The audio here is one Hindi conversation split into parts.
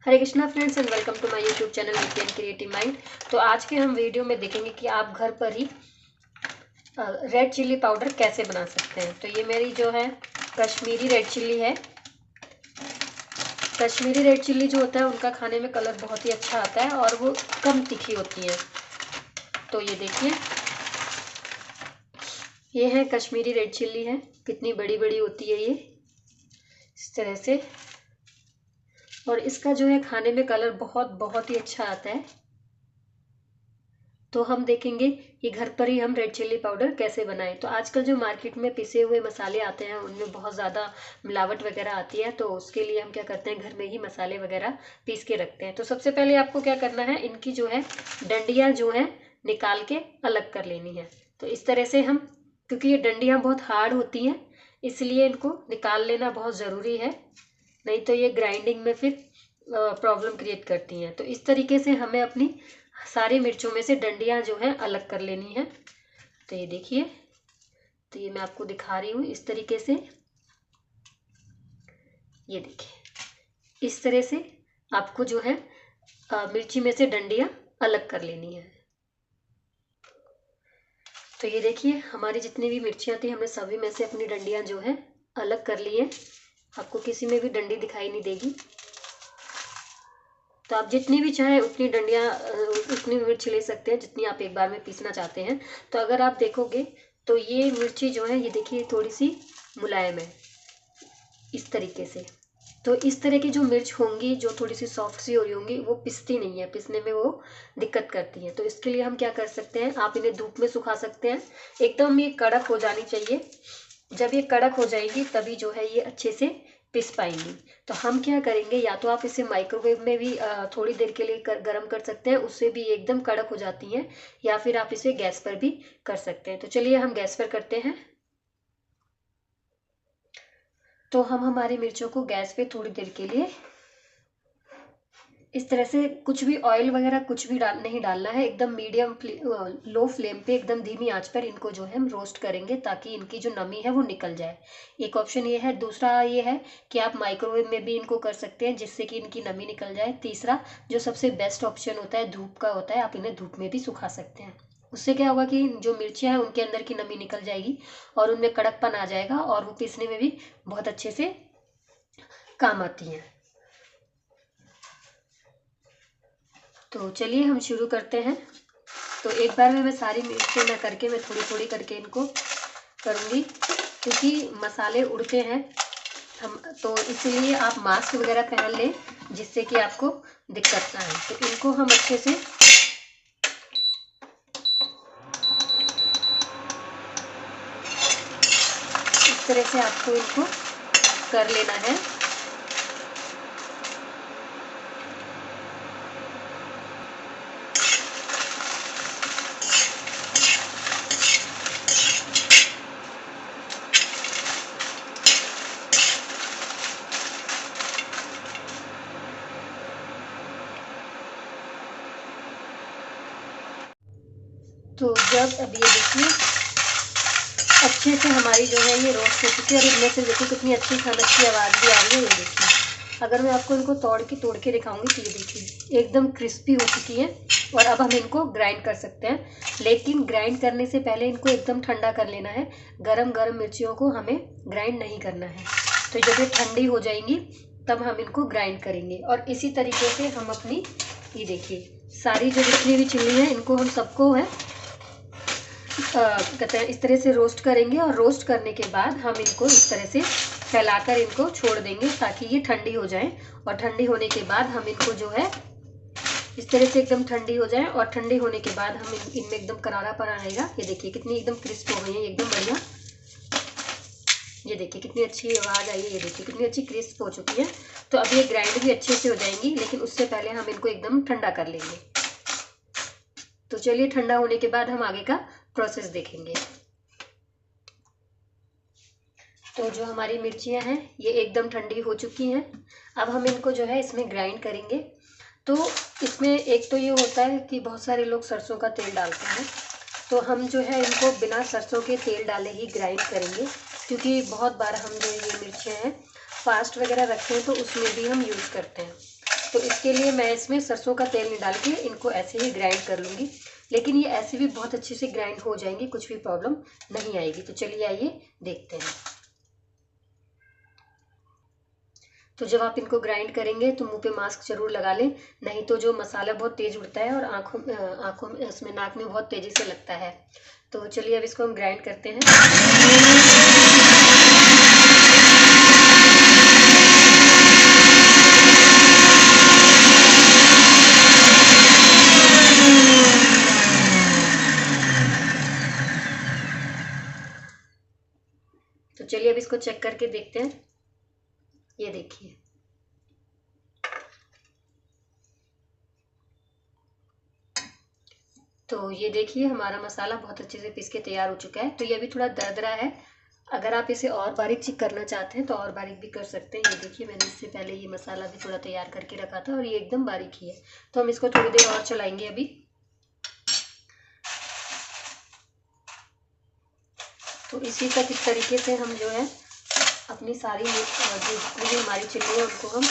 Hare Krishna friends and welcome to my YouTube channel weekend creative mind. तो आज के हम वीडियो में देखेंगे कि आप घर पर ही रेड चिल्ली पाउडर कैसे बना सकते हैं। तो ये मेरी जो है कश्मीरी रेड चिल्ली है। कश्मीरी रेड चिल्ली जो होता है उनका खाने में कलर बहुत ही अच्छा आता है और वो कम तीखी होती है। तो ये देखिए, ये है कश्मीरी रेड चिल्ली है। कितनी बड़ी बड़ी होती है ये, इस तरह से। और इसका जो है खाने में कलर बहुत ही अच्छा आता है। तो हम देखेंगे कि घर पर ही हम रेड चिल्ली पाउडर कैसे बनाएं। तो आजकल जो मार्केट में पिसे हुए मसाले आते हैं उनमें बहुत ज़्यादा मिलावट वगैरह आती है। तो उसके लिए हम क्या करते हैं, घर में ही मसाले वगैरह पीस के रखते हैं। तो सबसे पहले आपको क्या करना है, इनकी जो है डंडियाँ जो है निकाल के अलग कर लेनी है। तो इस तरह से हम, क्योंकि ये डंडियाँ बहुत हार्ड होती हैं इसलिए इनको निकाल लेना बहुत ज़रूरी है, नहीं तो ये ग्राइंडिंग में फिर प्रॉब्लम क्रिएट करती हैं। तो इस तरीके से हमें अपनी सारी मिर्चों में से डंडियां जो है अलग कर लेनी है। तो ये देखिए, तो ये मैं आपको दिखा रही हूँ इस तरीके से। ये देखिए, इस तरह से आपको जो है मिर्ची में से डंडियां अलग कर लेनी है। तो ये देखिए, हमारी जितनी भी मिर्चियाँ थी हमने सभी में से अपनी डंडियां जो है अलग कर ली है। आपको किसी में भी डंडी दिखाई नहीं देगी। तो आप जितनी भी चाहें उतनी डंडियाँ उतनी मिर्च ले सकते हैं जितनी आप एक बार में पीसना चाहते हैं। तो अगर आप देखोगे तो ये मिर्ची जो है, ये देखिए थोड़ी सी मुलायम है इस तरीके से। तो इस तरह की जो मिर्च होंगी जो थोड़ी सी सॉफ्ट सी हो रही होंगी वो पिसती नहीं है, पिसने में वो दिक्कत करती है। तो इसके लिए हम क्या कर सकते हैं, आप इन्हें धूप में सुखा सकते हैं। एकदम ये कड़क हो जानी चाहिए। जब ये कड़क हो जाएगी तभी जो है ये अच्छे से पिस पाएंगी। तो हम क्या करेंगे, या तो आप इसे माइक्रोवेव में भी थोड़ी देर के लिए गर्म कर सकते हैं, उससे भी एकदम कड़क हो जाती हैं। या फिर आप इसे गैस पर भी कर सकते हैं। तो चलिए हम गैस पर करते हैं। तो हम हमारी मिर्चों को गैस पे थोड़ी देर के लिए इस तरह से, कुछ भी ऑयल वगैरह कुछ भी नहीं डालना है। एकदम मीडियम लो फ्लेम पे, एकदम धीमी आंच पर इनको जो है हम रोस्ट करेंगे ताकि इनकी जो नमी है वो निकल जाए। एक ऑप्शन ये है। दूसरा ये है कि आप माइक्रोवेव में भी इनको कर सकते हैं जिससे कि इनकी नमी निकल जाए। तीसरा जो सबसे बेस्ट ऑप्शन होता है धूप का होता है, आप इन्हें धूप में भी सुखा सकते हैं। उससे क्या होगा कि जो मिर्चियाँ हैं उनके अंदर की नमी निकल जाएगी और उनमें कड़कपन आ जाएगा और वो पीसने में भी बहुत अच्छे से काम आती हैं। तो चलिए हम शुरू करते हैं। तो एक बार में मैं सारी मिर्चें ना करके मैं थोड़ी थोड़ी करके इनको करूँगी, क्योंकि मसाले उड़ते हैं हम, तो इसलिए आप मास्क वगैरह पहन लें जिससे कि आपको दिक्कत ना आए। तो इनको हम अच्छे से इस तरह से आपको इनको कर लेना है। तो जब अब ये देखिए अच्छे से हमारी जो है ये रोस्ट हो चुकी है और इनमें से देखिए कितनी अच्छी खनक की आवाज़ भी आ रही है। ये देखिए, अगर मैं आपको इनको तोड़ के दिखाऊंगी तो ये देखिए एकदम क्रिस्पी हो चुकी है। और अब हम इनको ग्राइंड कर सकते हैं, लेकिन ग्राइंड करने से पहले इनको एकदम ठंडा कर लेना है। गरम गरम मिर्चियों को हमें ग्राइंड नहीं करना है। तो जब ये ठंडी हो जाएंगी तब हम इनको ग्राइंड करेंगे। और इसी तरीके से हम अपनी, ये देखिए सारी जो जितनी भी चिल्ली है इनको हम सबको है कहते हैं इस तरह से रोस्ट करेंगे। और रोस्ट करने के बाद हम इनको इस तरह से फैलाकर इनको छोड़ देंगे ताकि ये ठंडी हो जाए। और ठंडी होने के बाद हम इनको जो है इस तरह से एकदम ठंडी हो जाए, और ठंडी होने के बाद हम इनमें एकदम करारापन आएगा। ये देखिए कितनी एकदम क्रिस्प हो गई है, एकदम बढ़िया। ये देखिए कितनी अच्छी आवाज़ आई है, ये देखिए कितनी अच्छी क्रिस्प हो चुकी है। तो अब ये ग्राइंड भी अच्छे से हो जाएंगी, लेकिन उससे पहले हम इनको एकदम ठंडा कर लेंगे। तो चलिए ठंडा होने के बाद हम आगे का प्रोसेस देखेंगे। तो जो हमारी मिर्चियाँ हैं ये एकदम ठंडी हो चुकी हैं। अब हम इनको जो है इसमें ग्राइंड करेंगे। तो इसमें एक तो ये होता है कि बहुत सारे लोग सरसों का तेल डालते हैं, तो हम जो है इनको बिना सरसों के तेल डाले ही ग्राइंड करेंगे। क्योंकि बहुत बार हम जो ये मिर्चियाँ हैं फास्ट वगैरह रखते हैं तो उसमें भी हम यूज़ करते हैं। तो इसके लिए मैं इसमें सरसों का तेल नहीं डाल के इनको ऐसे ही ग्राइंड कर लूँगी। लेकिन ये ऐसे भी बहुत अच्छे से ग्राइंड हो जाएंगे, कुछ भी प्रॉब्लम नहीं आएगी। तो चलिए आइए देखते हैं। तो जब आप इनको ग्राइंड करेंगे तो मुंह पे मास्क जरूर लगा लें, नहीं तो जो मसाला बहुत तेज उड़ता है और आँखों में इसमें नाक में बहुत तेजी से लगता है। तो चलिए अब इसको हम ग्राइंड करते हैं। तो चलिए अब इसको चेक करके देखते हैं। ये देखिए, तो ये देखिए हमारा मसाला बहुत अच्छे से पीस के तैयार हो चुका है। तो ये अभी थोड़ा दरदरा है, अगर आप इसे और बारीक करना चाहते हैं तो और बारीक भी कर सकते हैं। ये देखिए मैंने इससे पहले ये मसाला भी थोड़ा तैयार करके रखा था और ये एकदम बारीक ही है। तो हम इसको थोड़ी देर और चलाएंगे अभी। तो इसी तक इस तरीके से हम जो है अपनी सारी जितनी भी हमारी चिल्ली है उनको हम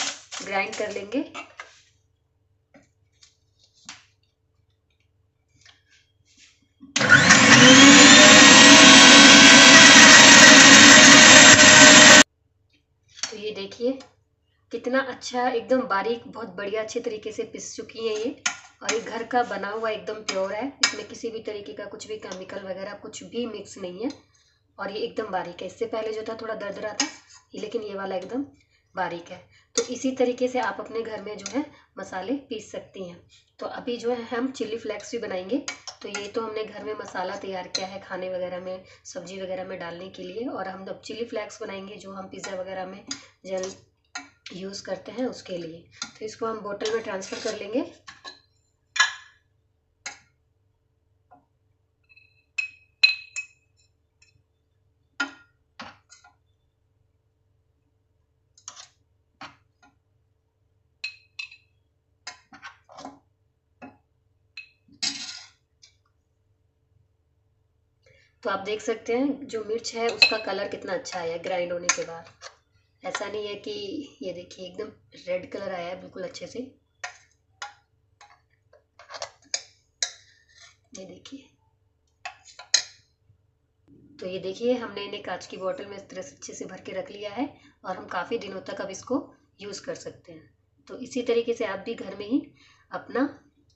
ग्राइंड कर लेंगे। तो ये देखिए कितना अच्छा एकदम बारीक, बहुत बढ़िया अच्छे तरीके से पिस चुकी है ये। और ये घर का बना हुआ एकदम प्योर है, इसमें किसी भी तरीके का कुछ भी केमिकल वगैरह कुछ भी मिक्स नहीं है। और ये एकदम बारीक है, इससे पहले जो था थोड़ा दरदरा था, लेकिन ये वाला एकदम बारीक है। तो इसी तरीके से आप अपने घर में जो है मसाले पीस सकती हैं। तो अभी जो है हम चिल्ली फ्लेक्स भी बनाएंगे। तो ये तो हमने घर में मसाला तैयार किया है खाने वगैरह में, सब्जी वगैरह में डालने के लिए, और हम अब चिल्ली फ्लेक्स बनाएंगे जो हम पिज़्ज़ा वगैरह में जल यूज़ करते हैं उसके लिए। तो इसको हम बोतल में ट्रांसफ़र कर लेंगे। तो आप देख सकते हैं जो मिर्च है उसका कलर कितना अच्छा आया ग्राइंड होने के बाद। ऐसा नहीं है कि, ये देखिए एकदम रेड कलर आया है बिल्कुल अच्छे से। ये देखिए, तो ये देखिए हमने इन्हें कांच की बोतल में इस तरह से अच्छे से भर के रख लिया है और हम काफ़ी दिनों तक अब इसको यूज़ कर सकते हैं। तो इसी तरीके से आप भी घर में ही अपना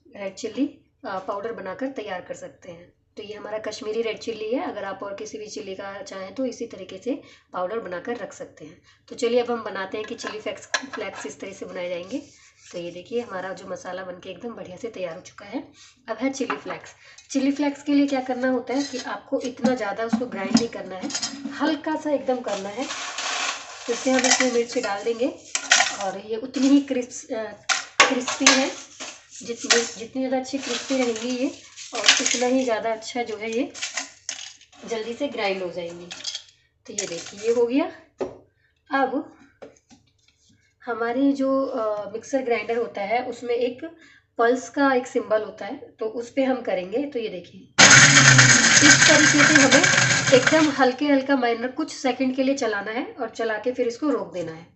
रेड चिल्ली पाउडर बनाकर तैयार कर सकते हैं। तो ये हमारा कश्मीरी रेड चिल्ली है, अगर आप और किसी भी चिल्ली का चाहें तो इसी तरीके से पाउडर बनाकर रख सकते हैं। तो चलिए अब हम बनाते हैं कि चिल्ली फ्लेक्स इस तरह से बनाए जाएंगे। तो ये देखिए हमारा जो मसाला बनके एकदम बढ़िया से तैयार हो चुका है। अब है चिल्ली फ्लेक्स। चिल्ली फ्लेक्स के लिए क्या करना होता है कि आपको इतना ज़्यादा उसको ग्राइंड नहीं करना है, हल्का सा एकदम करना है। तो इससे हम इसमें मिर्ची डाल देंगे और ये उतनी ही क्रिस्पी है, जितनी ज़्यादा अच्छी क्रिस्पी रहेंगी ये, और उतना ही ज़्यादा अच्छा जो है ये जल्दी से ग्राइंड हो जाएंगी। तो ये देखिए ये हो गया। अब हमारे जो मिक्सर ग्राइंडर होता है उसमें एक पल्स का एक सिंबल होता है, तो उस पर हम करेंगे। तो ये देखिए इस तरीके से हमें एकदम हल्के हल्का माइनर कुछ सेकंड के लिए चलाना है और चला के फिर इसको रोक देना है।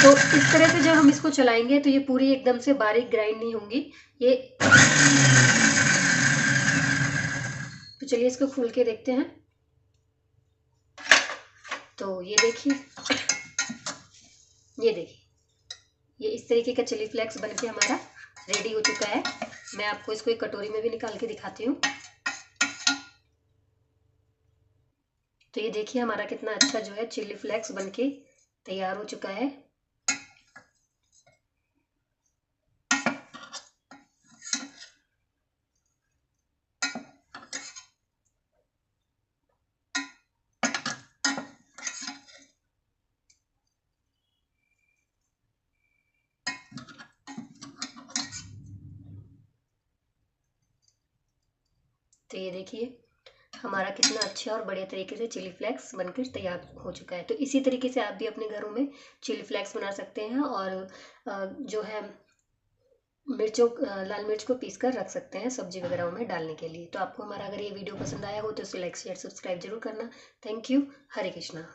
तो इस तरह से जब हम इसको चलाएंगे तो ये पूरी एकदम से बारीक ग्राइंड नहीं होंगी ये। तो चलिए इसको खोल के देखते हैं। तो ये देखिए ये इस तरीके का चिली फ्लेक्स बनके हमारा रेडी हो चुका है। मैं आपको इसको एक कटोरी में भी निकाल के दिखाती हूँ। तो ये देखिए हमारा कितना अच्छा जो है चिली फ्लेक्स बनके तैयार हो चुका है। तो ये देखिए हमारा कितना अच्छा और बढ़िया तरीके से चिली फ्लेक्स बनकर तैयार हो चुका है। तो इसी तरीके से आप भी अपने घरों में चिली फ्लेक्स बना सकते हैं और जो है लाल मिर्च को पीस कर रख सकते हैं सब्जी वगैरह में डालने के लिए। तो आपको हमारा अगर ये वीडियो पसंद आया हो तो इसे लाइक शेयर सब्सक्राइब जरूर करना। Thank you. हरे कृष्णा।